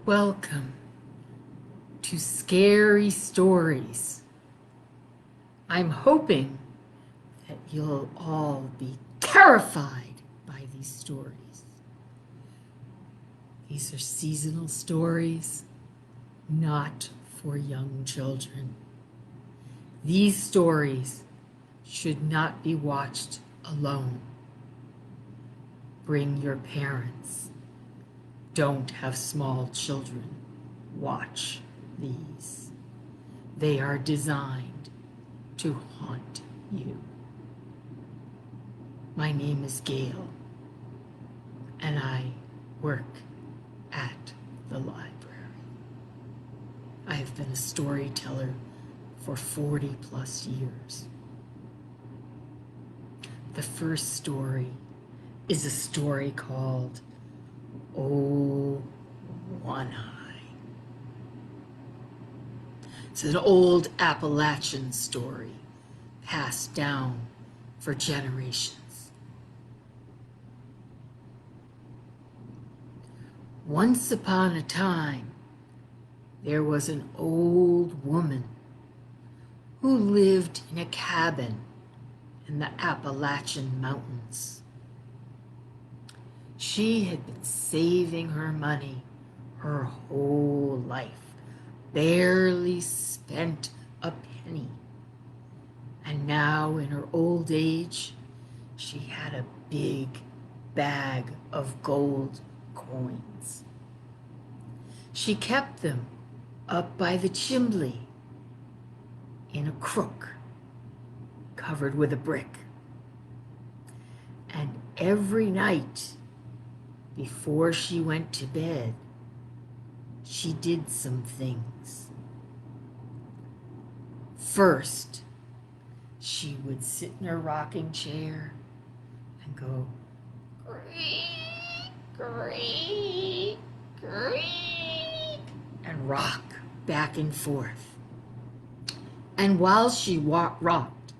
Welcome to Scary Stories. I'm hoping that you'll all be terrified by these stories. These are seasonal stories, not for young children. These stories should not be watched alone. Bring your parents. Don't have small children watch these. They are designed to haunt you. My name is Gail, and I work at the library. I have been a storyteller for 40 plus years. The first story is a story called Oh, One Eye. It's an old Appalachian story passed down for generations. Once upon a time, there was an old woman who lived in a cabin in the Appalachian Mountains. She had been saving her money her whole life, barely spent a penny. And now in her old age, she had a big bag of gold coins. She kept them up by the chimney in a crook covered with a brick. And every night before she went to bed, she did some things. First, she would sit in her rocking chair and go, creak, creak, creak, and rock back and forth. And while she rocked,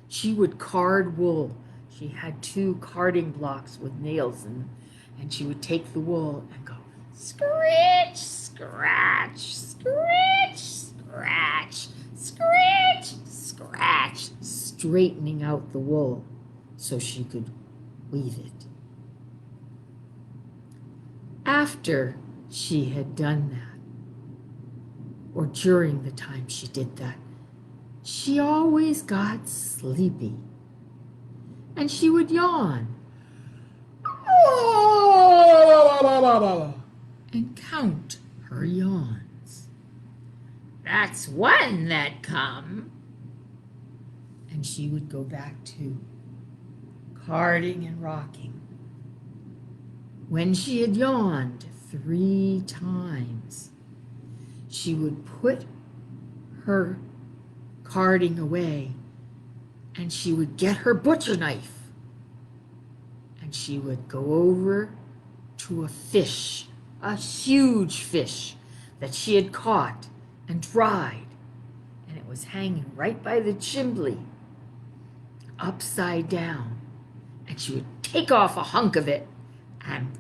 she would card wool. She had 2 carding blocks with nails in them, and she would take the wool and go, scratch, scratch, scratch, scratch, scratch, scratch, straightening out the wool so she could weave it. After she had done that, or during the time she did that, she always got sleepy, and she would yawn and count her yawns. That's one that come. And she would go back to carding and rocking. When she had yawned 3 times, she would put her carding away, and she would get her butcher knife, and she would go over to a fish, a huge fish that she had caught and dried, and it was hanging right by the chimney, upside down, and she would take off a hunk of it and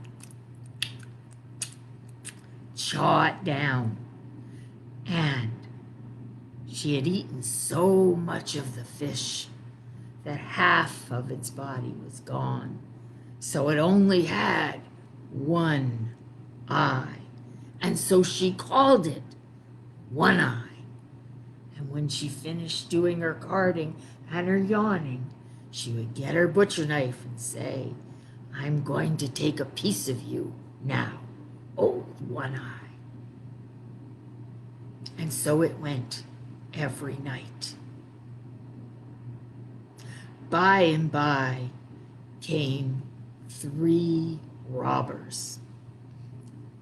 chaw it down. And she had eaten so much of the fish that half of its body was gone, so it only had 1 eye, and so she called it One Eye. And when she finished doing her carding and her yawning, she would get her butcher knife and say, I'm going to take a piece of you now, old One Eye. And so it went every night. By and by came 3 robbers.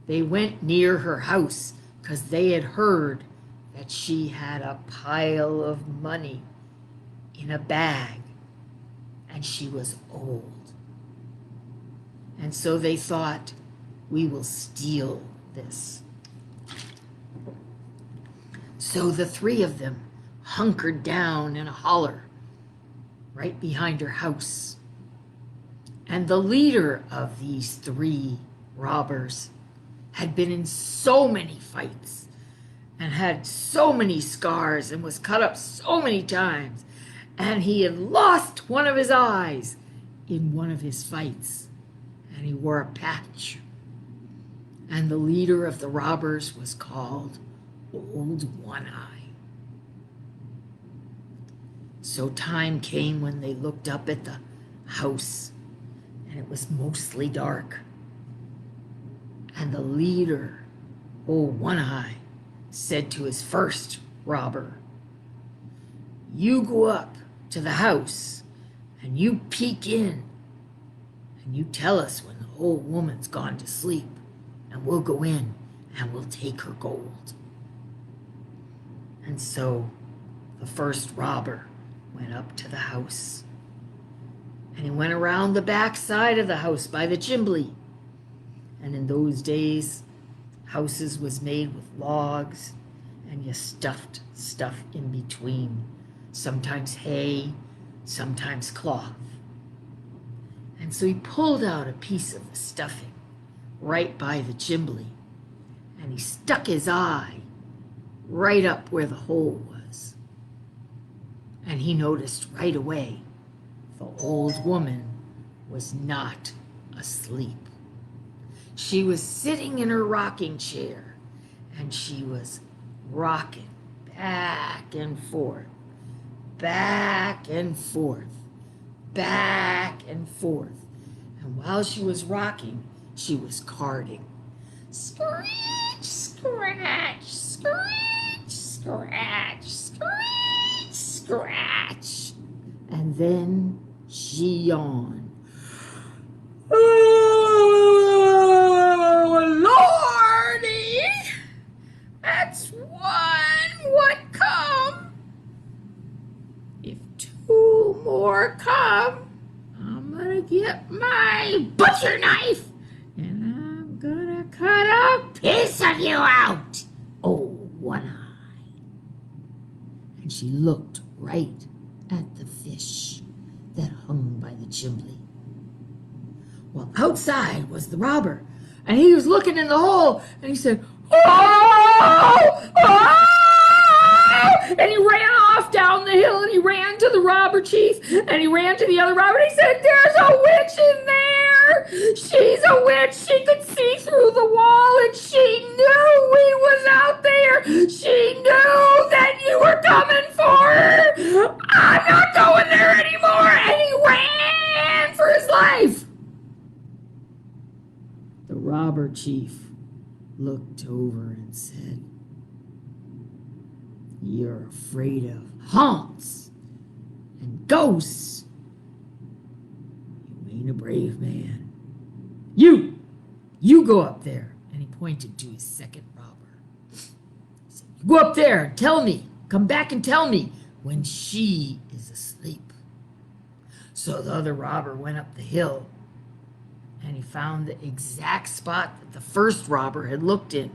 They went near her house because they had heard that she had a pile of money in a bag, and she was old. And so they thought, we will steal this. So the 3 of them hunkered down in a holler right behind her house. And the leader of these 3 robbers had been in so many fights and had so many scars and was cut up so many times, and he had lost one of his eyes in one of his fights, and he wore a patch. And the leader of the robbers was called Old One-Eye. So time came when they looked up at the house, and it was mostly dark. And the leader, Old One-Eye, said to his first robber, "You go up to the house and you peek in and you tell us when the old woman's gone to sleep, and we'll go in and we'll take her gold." And so the first robber went up to the house, and he went around the back side of the house by the chimney. And in those days, houses was made with logs, and you stuffed stuff in between, sometimes hay, sometimes cloth. And so he pulled out a piece of the stuffing right by the chimney, and he stuck his eye right up where the hole was. And he noticed right away the old woman was not asleep. She was sitting in her rocking chair, and she was rocking back and forth, back and forth, back and forth. And while she was rocking, she was carding. Scratch, scratch, scratch, scratch, scratch, scratch. And then she yawned. "Oh, Lordy, that's one would come. If two more come, I'm gonna get my butcher knife and I'm gonna cut a piece of you out, oh One-Eye." And she looked right at the fish that hung by the chimney. Well, outside was the robber, and he was looking in the hole, and he said, "Oh! Oh!" And he ran off down the hill, and he ran to the robber chief, and he ran to the other robber, and he said, "There's a witch in there! She's a witch! She could see through the wall, and she knew we was out there! She knew that you were coming for her! I'm not going there anymore!" And he ran for his life. The robber chief looked over and said, "You're afraid of haunts and ghosts. You ain't a brave man. You go up there." And he pointed to his second robber. He said, "You go up there and tell me, come back and tell me when she is asleep." So the other robber went up the hill, and he found the exact spot that the first robber had looked in,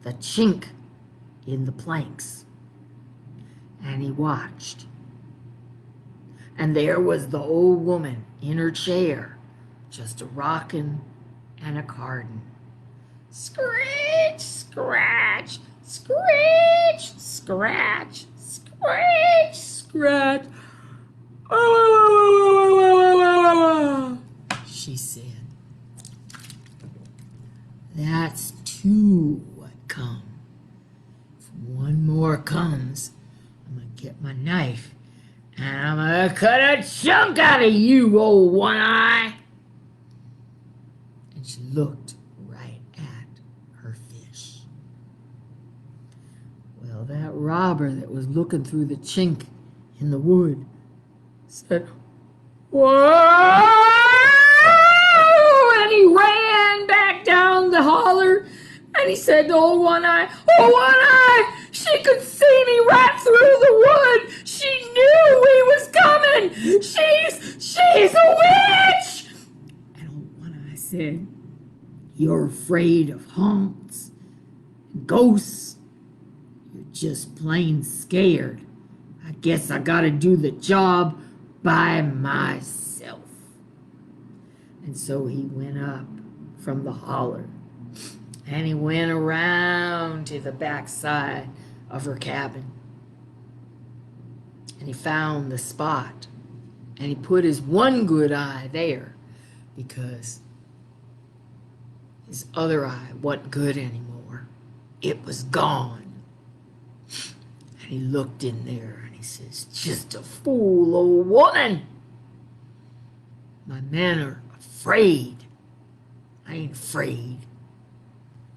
the chink in the planks. And he watched. And there was the old woman in her chair, just a rockin' and a cardin'. Scratch, scratch, scratch, scratch, scratch, scratch. "Oh," she said. "That's two what come. If one more comes, I'm going to get my knife and I'm going to cut a chunk out of you, old One-Eye." And she looked right at her fish. Well, that robber that was looking through the chink in the wood said, "Whoa!" And he ran back down the holler, and he said to old One-Eye, "Oh, One-Eye, she could see me right through the wood. She knew we was coming. She's a witch." And old One-Eye said, "You're afraid of haunts and ghosts. You're just plain scared. I guess I gotta do the job by myself." And so he went up from the holler, And he went around to the backside of her cabin. And he found the spot. And he put his one good eye there because his other eye wasn't good anymore. It was gone. And he looked in there and he says, "Just a fool old woman. My men are afraid. I ain't afraid."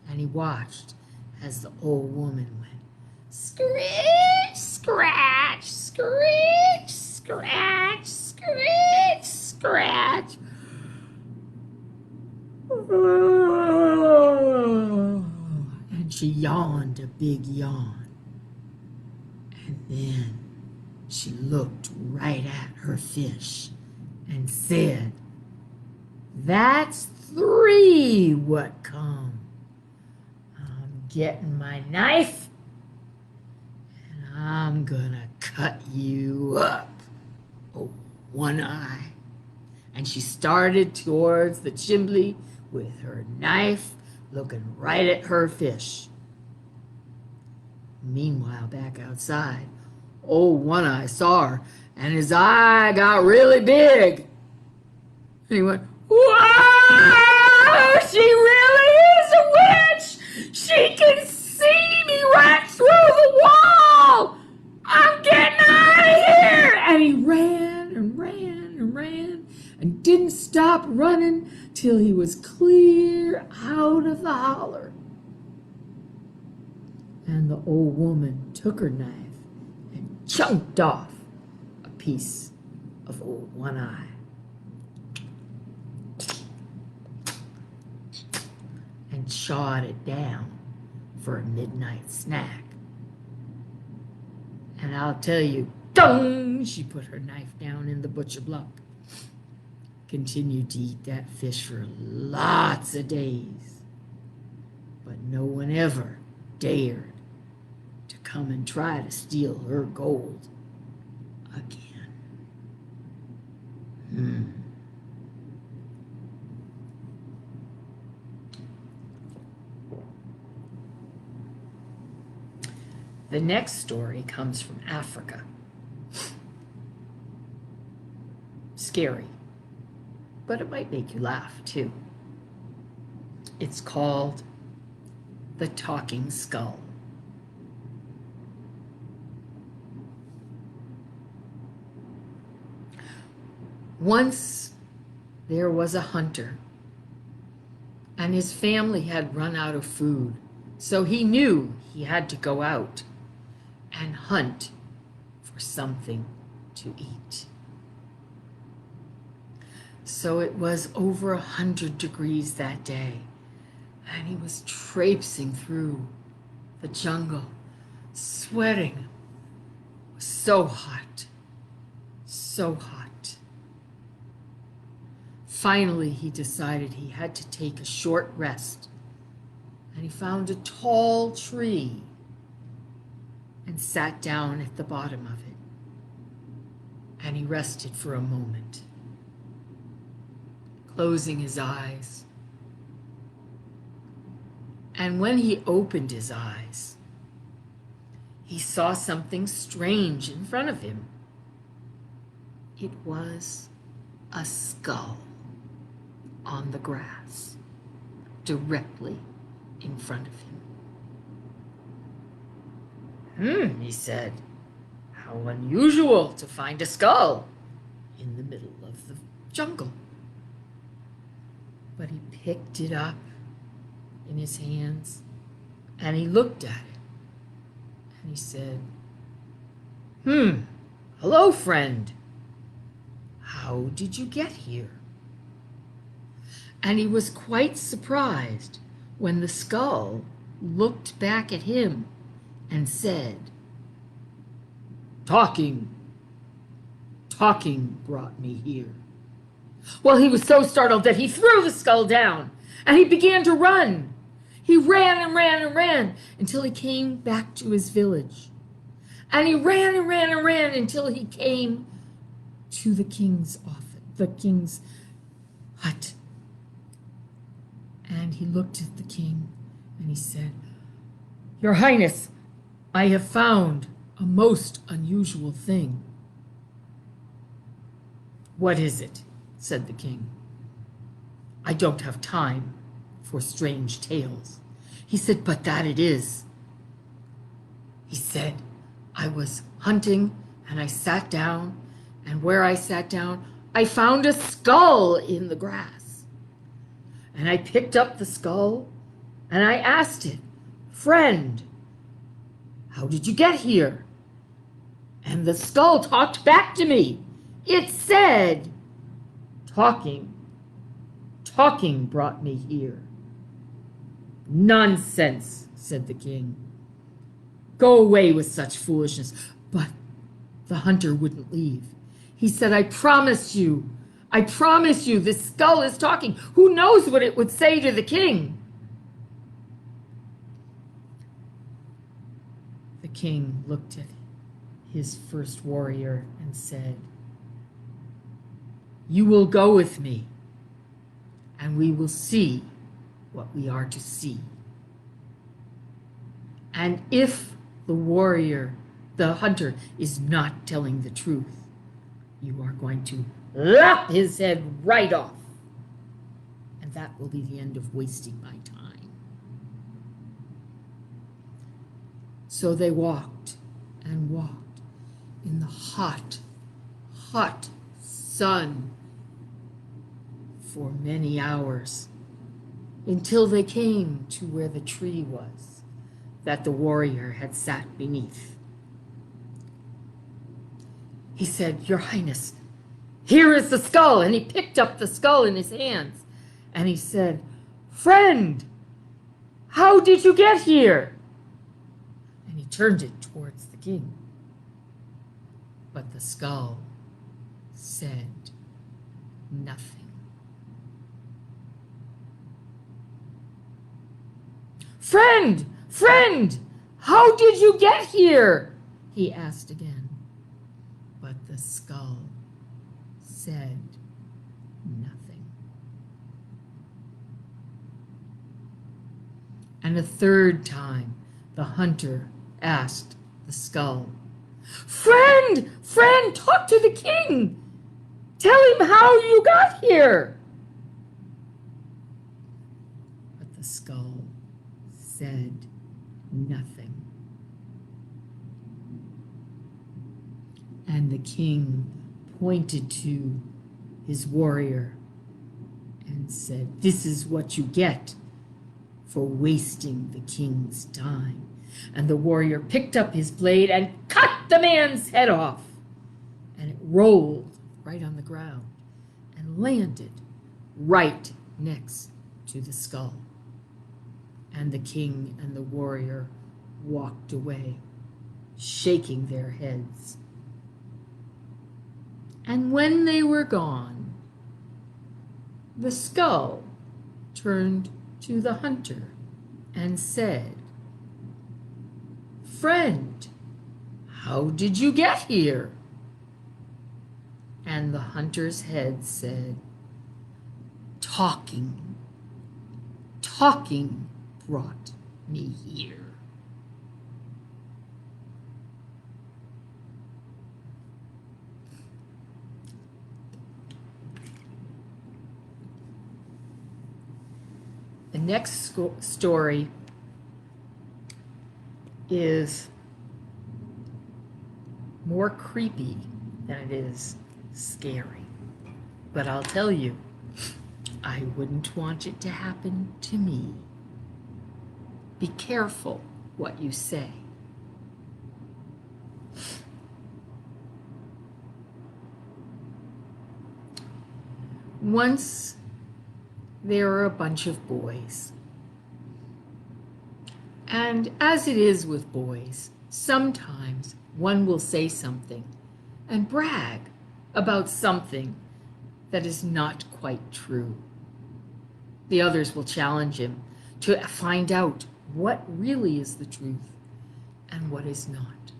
And he watched as the old woman went, scratch, scratch, scratch, scratch, scratch, scratch. And she yawned a big yawn. And then she looked right at her fish and said, "That's 3 what come. I'm getting my knife and I'm gonna cut you up." Oh, one eye. And she started towards the chimney with her knife, looking right at her fish. Meanwhile, back outside, old One Eye saw her, and his eye got really big. And he went, "Whoa! She really is a witch! She can see me right through the wall! I'm getting out of here!" And he ran and ran and ran and didn't stop running till he was clear out of the holler. And the old woman took her knife and chunked off a piece of old One Eye. And chawed it down for a midnight snack. And I'll tell you, dung! She put her knife down in the butcher block. Continued to eat that fish for lots of days. But no one ever dared to come and try to steal her gold again. The next story comes from Africa. Scary, but it might make you laugh too. It's called The Talking Skull. Once there was a hunter, and his family had run out of food, so he knew he had to go out and hunt for something to eat. So it was over 100 degrees that day, and he was traipsing through the jungle, sweating. It was so hot, so hot. Finally, he decided he had to take a short rest, and he found a tall tree and sat down at the bottom of it, and he rested for a moment, closing his eyes. And when he opened his eyes, he saw something strange in front of him. It was a skull on the grass, directly in front of him. He said, "How unusual to find a skull in the middle of the jungle." But he picked it up in his hands and he looked at it and he said, "Hello, friend. How did you get here?" And he was quite surprised when the skull looked back at him and said, Talking brought me here." Well, he was so startled that he threw the skull down and he began to run. He ran and ran and ran until he came back to his village. And he ran and ran and ran until he came to the king's office, the king's hut. And he looked at the king And he said, "Your Highness, I have found a most unusual thing." "What is it?" said the king. "I don't have time for strange tales." He said, "But that it is." He said, "I was hunting and I sat down, and where I sat down, I found a skull in the grass. And I picked up the skull and I asked it, 'Friend, how did you get here?' And the skull talked back to me. It said, 'Talking brought me here.'" "Nonsense," said the king. "Go away with such foolishness." But the hunter wouldn't leave. He said, I promise you, this skull is talking. Who knows what it would say to the king?" The king looked at his first warrior and said, "You will go with me, and we will see what we are to see. And if the hunter, is not telling the truth, you are going to lop his head right off. And that will be the end of wasting my time." So they walked and walked in the hot, hot sun for many hours, until they came to where the tree was that the warrior had sat beneath. He said, "Your Highness, here is the skull." And he picked up the skull in his hands and he said, "Friend, how did you get here?" And he turned it towards the king. But the skull said nothing. Friend, how did you get here?" he asked again. But the skull said nothing. And a third time, the hunter asked the skull, Friend, talk to the king. Tell him how you got here." But the skull said nothing. And the king pointed to his warrior and said, "This is what you get for wasting the king's time." And the warrior picked up his blade and cut the man's head off. And it rolled right on the ground and landed right next to the skull. And the king and the warrior walked away, shaking their heads. And when they were gone, the skull turned to the hunter and said, "Friend, how did you get here?" And the hunter's head said, Talking brought me here." The next story is more creepy than it is scary. But I'll tell you, I wouldn't want it to happen to me. Be careful what you say. Once there were a bunch of boys. And as it is with boys, sometimes one will say something and brag about something that is not quite true. The others will challenge him to find out what really is the truth and what is not.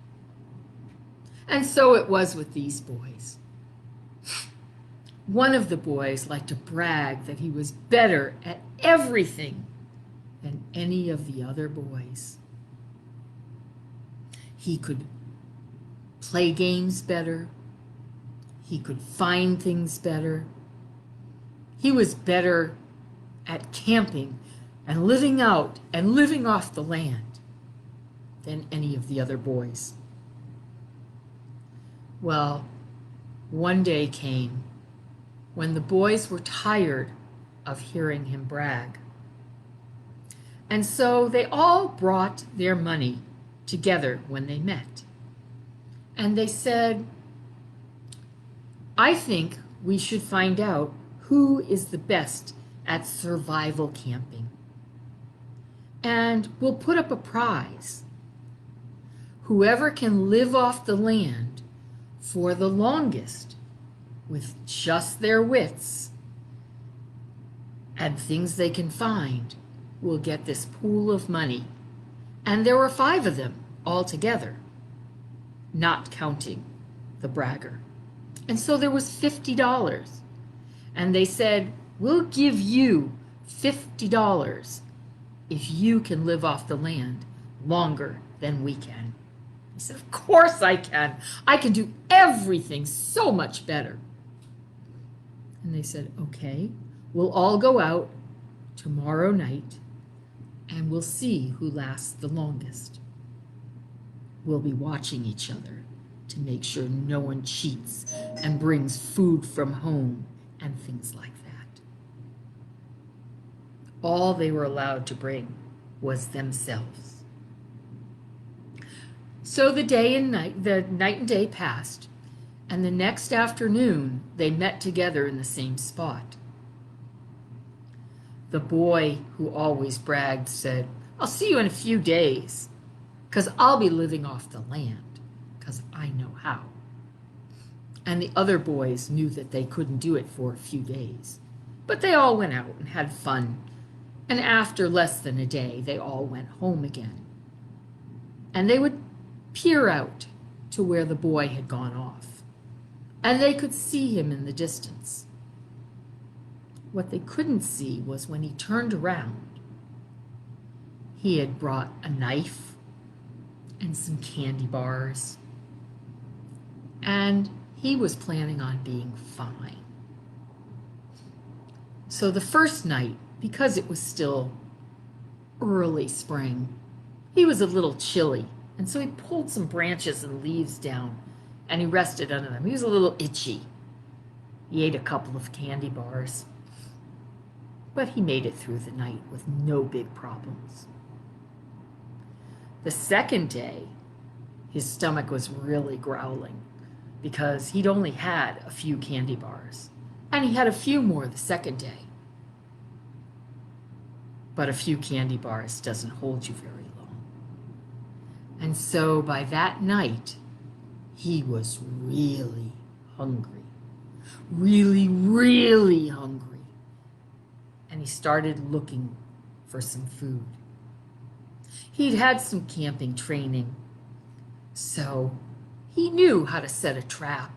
And so it was with these boys. One of the boys liked to brag that he was better at everything than any of the other boys. He could play games better. He could find things better. He was better at camping and living out and living off the land than any of the other boys. Well, one day came when the boys were tired of hearing him brag. And so they all brought their money together when they met. And they said, I think we should find out who is the best at survival camping. And we'll put up a prize. Whoever can live off the land for the longest with just their wits and things they can find will get this pool of money. And there were 5 of them all together, not counting the bragger. And so there was $50. And they said, we'll give you $50 if you can live off the land longer than we can. He said, of course I can. I can do everything so much better. And they said, okay, we'll all go out tomorrow night and we'll see who lasts the longest. We'll be watching each other to make sure no one cheats and brings food from home and things like that. All they were allowed to bring was themselves. So the night and day passed, and the next afternoon they met together in the same spot. The boy who always bragged said, I'll see you in a few days, because I'll be living off the land, because I know how. And the other boys knew that they couldn't do it for a few days. But they all went out and had fun. And after less than a day, they all went home again. And they would peer out to where the boy had gone off. And they could see him in the distance. What they couldn't see was when he turned around, he had brought a knife and some candy bars. And he was planning on being fine. So the first night, because it was still early spring, he was a little chilly. And so he pulled some branches and leaves down and he rested under them. He was a little itchy. He ate a couple of candy bars. But he made it through the night with no big problems. The second day, his stomach was really growling because he'd only had a few candy bars. And he had a few more the second day. But a few candy bars doesn't hold you very long. And so by that night, he was really hungry. Really, really hungry. And he started looking for some food. He'd had some camping training, so he knew how to set a trap.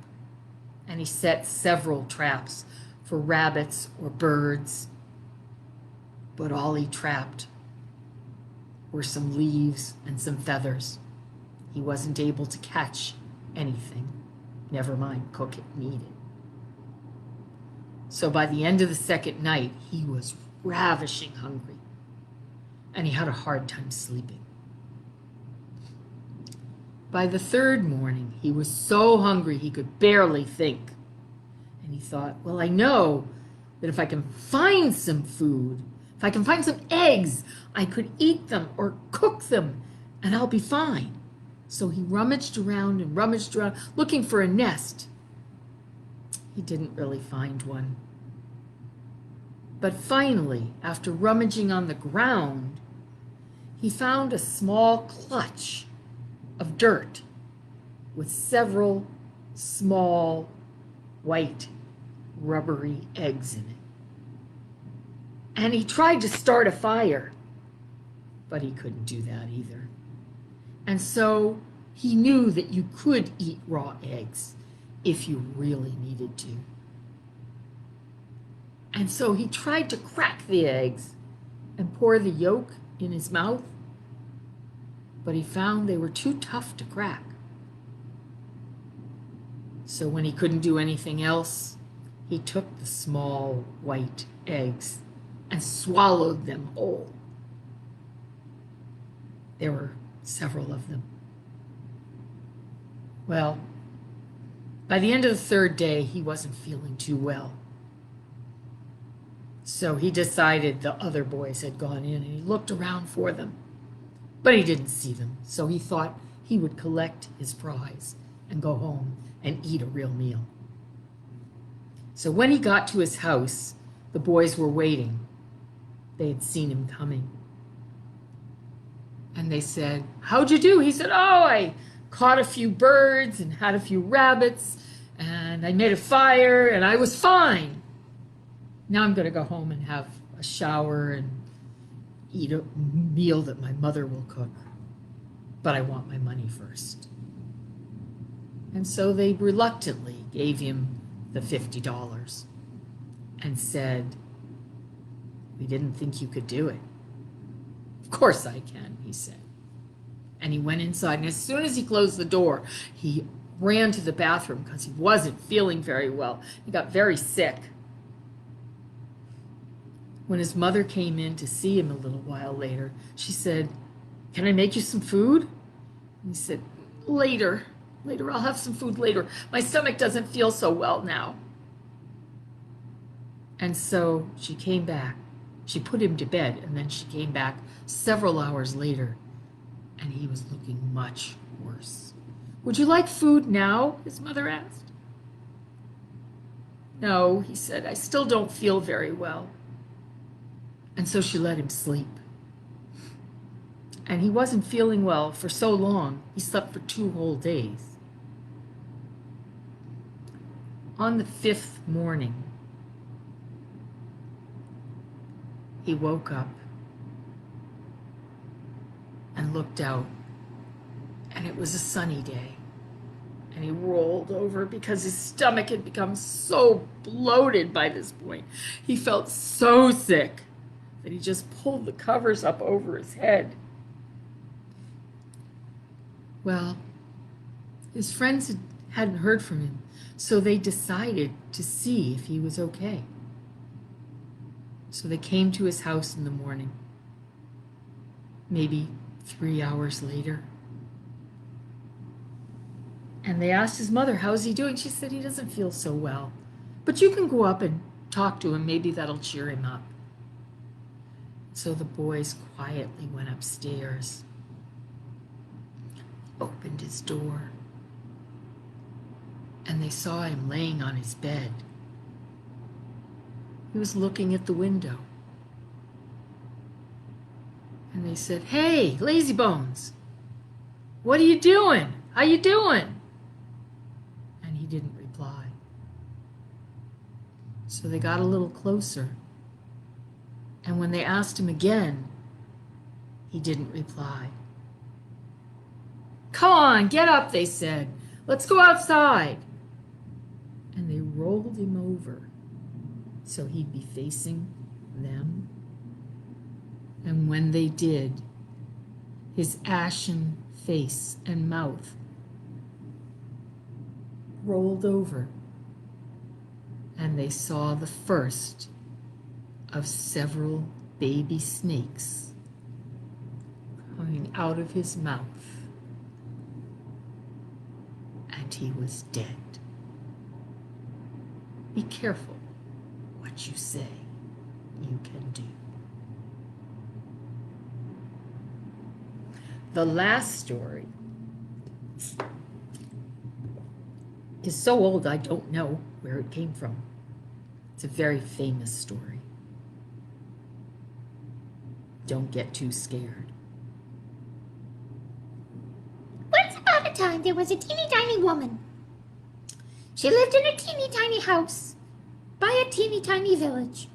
And he set several traps for rabbits or birds. But all he trapped were some leaves and some feathers. He wasn't able to catch anything, never mind cook it and eat it. So by the end of the second night, he was ravishing hungry, and he had a hard time sleeping. By the third morning, he was so hungry he could barely think. And he thought, well, I know that if I can find some food, if I can find some eggs, I could eat them or cook them, and I'll be fine. So he rummaged around, looking for a nest. He didn't really find one. But finally, after rummaging on the ground, he found a small clutch of dirt with several small, white, rubbery eggs in it. And he tried to start a fire, but he couldn't do that either. And so he knew that you could eat raw eggs if you really needed to. And so he tried to crack the eggs, and pour the yolk in his mouth, but he found they were too tough to crack. So when he couldn't do anything else, he took the small white eggs and swallowed them whole. There were several of them. Well, by the end of the third day, he wasn't feeling too well. So he decided the other boys had gone in, and he looked around for them. But he didn't see them, so he thought he would collect his prize and go home and eat a real meal. So when he got to his house, the boys were waiting. They had seen him coming. And they said, "How'd you do?" He said, "Oh, I caught a few birds and had a few rabbits, and I made a fire, and I was fine. Now I'm going to go home and have a shower and eat a meal that my mother will cook. But I want my money first." And so they reluctantly gave him the $50 and said, "We didn't think you could do it." "Of course I can," he said. And he went inside, and as soon as he closed the door, he ran to the bathroom because he wasn't feeling very well. He got very sick. When his mother came in to see him a little while later, she said, "Can I make you some food?" And he said, Later, I'll have some food later. My stomach doesn't feel so well now." And so she came back. She put him to bed, and then she came back several hours later, and he was looking much worse. "Would you like food now?" his mother asked. "No," he said, "I still don't feel very well." And so she let him sleep. And he wasn't feeling well for so long, he slept for 2 whole days. On the 5th morning, he woke up and looked out, and it was a sunny day. And he rolled over because his stomach had become so bloated by this point. He felt so sick that he just pulled the covers up over his head. Well, his friends hadn't heard from him, so they decided to see if he was okay. So they came to his house in the morning, maybe 3 hours later. And they asked his mother, "How's he doing?" She said, "He doesn't feel so well, but you can go up and talk to him. Maybe that'll cheer him up." So the boys quietly went upstairs, opened his door, and they saw him laying on his bed. He was looking at the window. And they said, "Hey, lazy bones, what are you doing? How you doing?" And he didn't reply. So they got a little closer. And when they asked him again, he didn't reply. "Come on, get up," they said. "Let's go outside." And they rolled him over so he'd be facing them. And when they did, his ashen face and mouth rolled over, and they saw the first of several baby snakes coming out of his mouth, and he was dead. Be careful what you say you can do. The last story is so old I don't know where it came from. It's a very famous story. Don't get too scared. Once upon a time, there was a teeny tiny woman. She lived in a teeny tiny house by a teeny tiny village.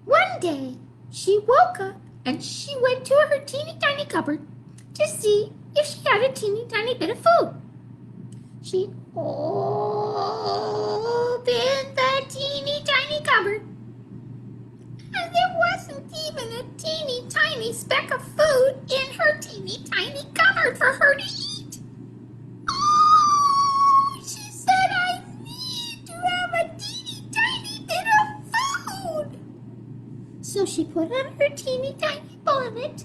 One day, she woke up and she went to her teeny tiny cupboard to see if she had a teeny tiny bit of food. She opened the teeny tiny cupboard, and there even a teeny tiny speck of food in her teeny tiny cupboard for her to eat. Oh, she said, I need to have a teeny tiny bit of food. So she put on her teeny tiny bonnet,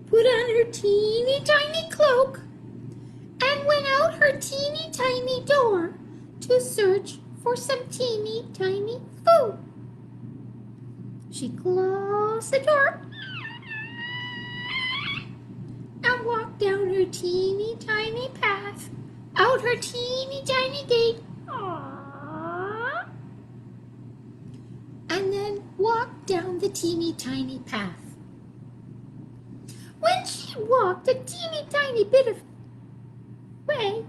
put on her teeny tiny cloak, and went out her teeny tiny door to search for some teeny tiny food. She closed the door and walked down her teeny tiny path, out her teeny tiny gate, aww, and then walked down the teeny tiny path. When she walked a teeny tiny bit of way,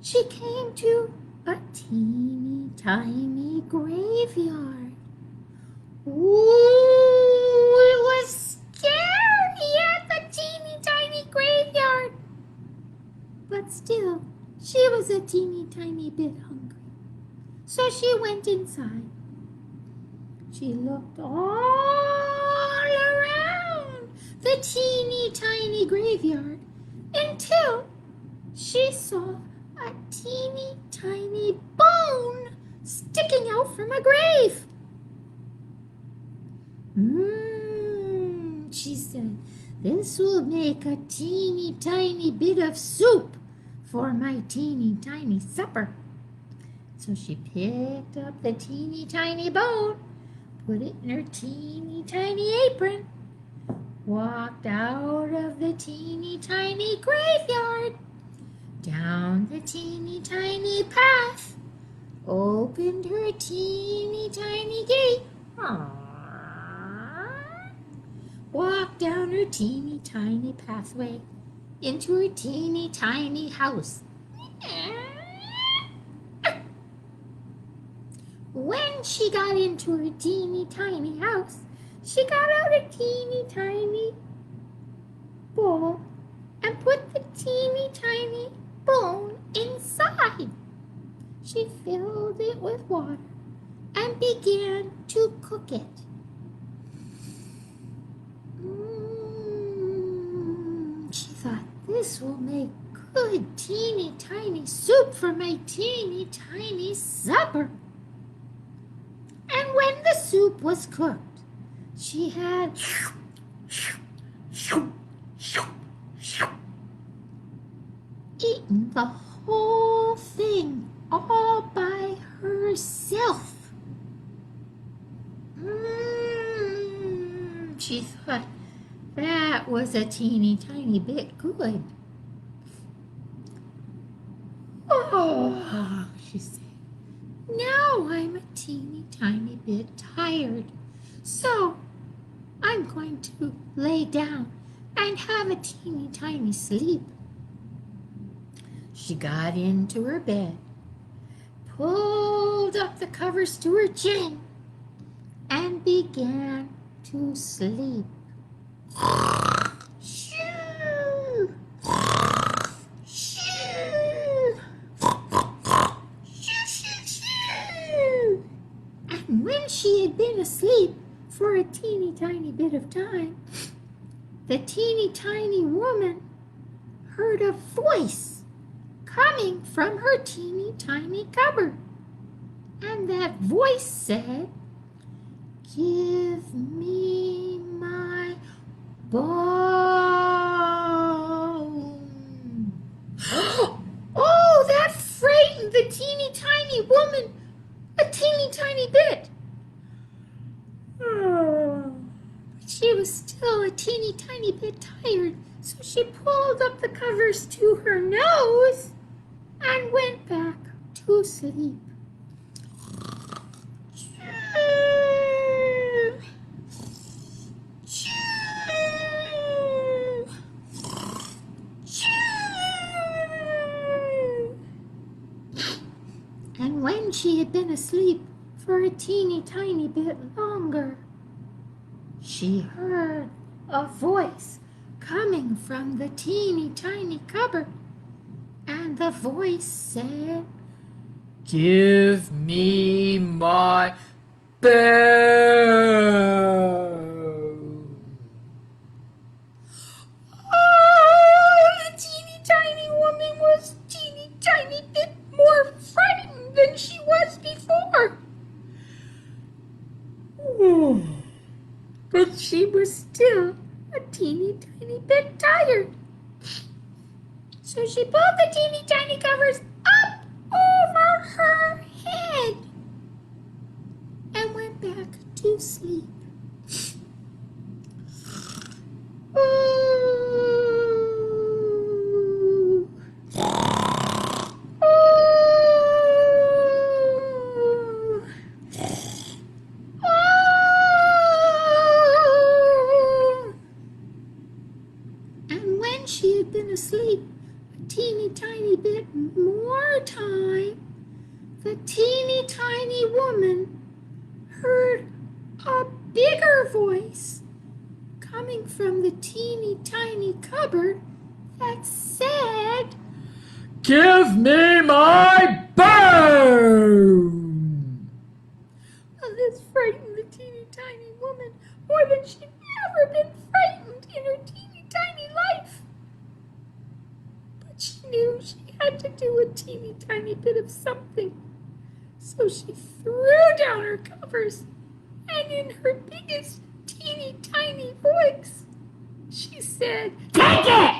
she came to a teeny tiny graveyard. Ooh, it was scary at the teeny tiny graveyard. But still, she was a teeny tiny bit hungry. So she went inside. She looked all around the teeny tiny graveyard until she saw a teeny tiny bone sticking out from a grave. She said, this will make a teeny tiny bit of soup for my teeny tiny supper. So she picked up the teeny tiny bone, put it in her teeny tiny apron, walked out of the teeny tiny graveyard, down the teeny tiny path, opened her teeny tiny gate, walked down her teeny tiny pathway into her teeny tiny house. When she got into her teeny tiny house, she got out a teeny tiny bowl and put the teeny tiny bone inside. She filled it with water and began to cook it. She thought, this will make good teeny tiny soup for my teeny tiny supper. And when the soup was cooked, she had eaten the whole thing all by herself. She thought, that was a teeny tiny bit good. Oh, she said, now I'm a teeny tiny bit tired, so I'm going to lay down and have a teeny tiny sleep. She got into her bed, pulled up the covers to her chin, and began to sleep. Shoo! Shoo! Shoo, shoo, shoo! And when she had been asleep for a teeny tiny bit of time, the teeny tiny woman heard a voice coming from her teeny tiny cupboard. And that voice said, give me my bone. Oh, that frightened the teeny tiny woman a teeny tiny bit. She was still a teeny tiny bit tired, so she pulled up the covers to her nose and went back to sleep. And when she had been asleep for a teeny tiny bit longer, she heard a voice coming from the teeny tiny cupboard. And the voice said, give me my bone. was still a teeny tiny bit tired. So she pulled the teeny tiny covers up over her head and went back to sleep. Ooh. Ooh. Ooh. And when she had been asleep a teeny tiny bit more time, the teeny tiny woman heard a bigger voice coming from the teeny tiny cupboard that said, Give me my bone! well, this frightened the teeny tiny woman more than she'd ever been frightened in her teeny tiny life. But she knew she had to do a teeny tiny bit of something. So she threw down her covers, and in her biggest teeny tiny voice, she said, Take it!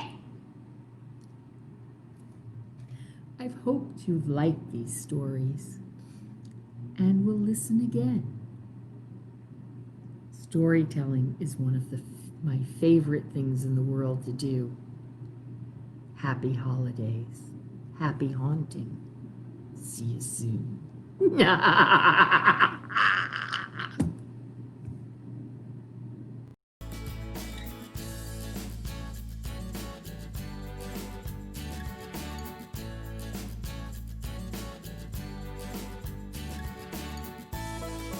I've hoped you've liked these stories and will listen again. Storytelling is one of my favorite things in the world to do. Happy holidays. Happy haunting. See you soon.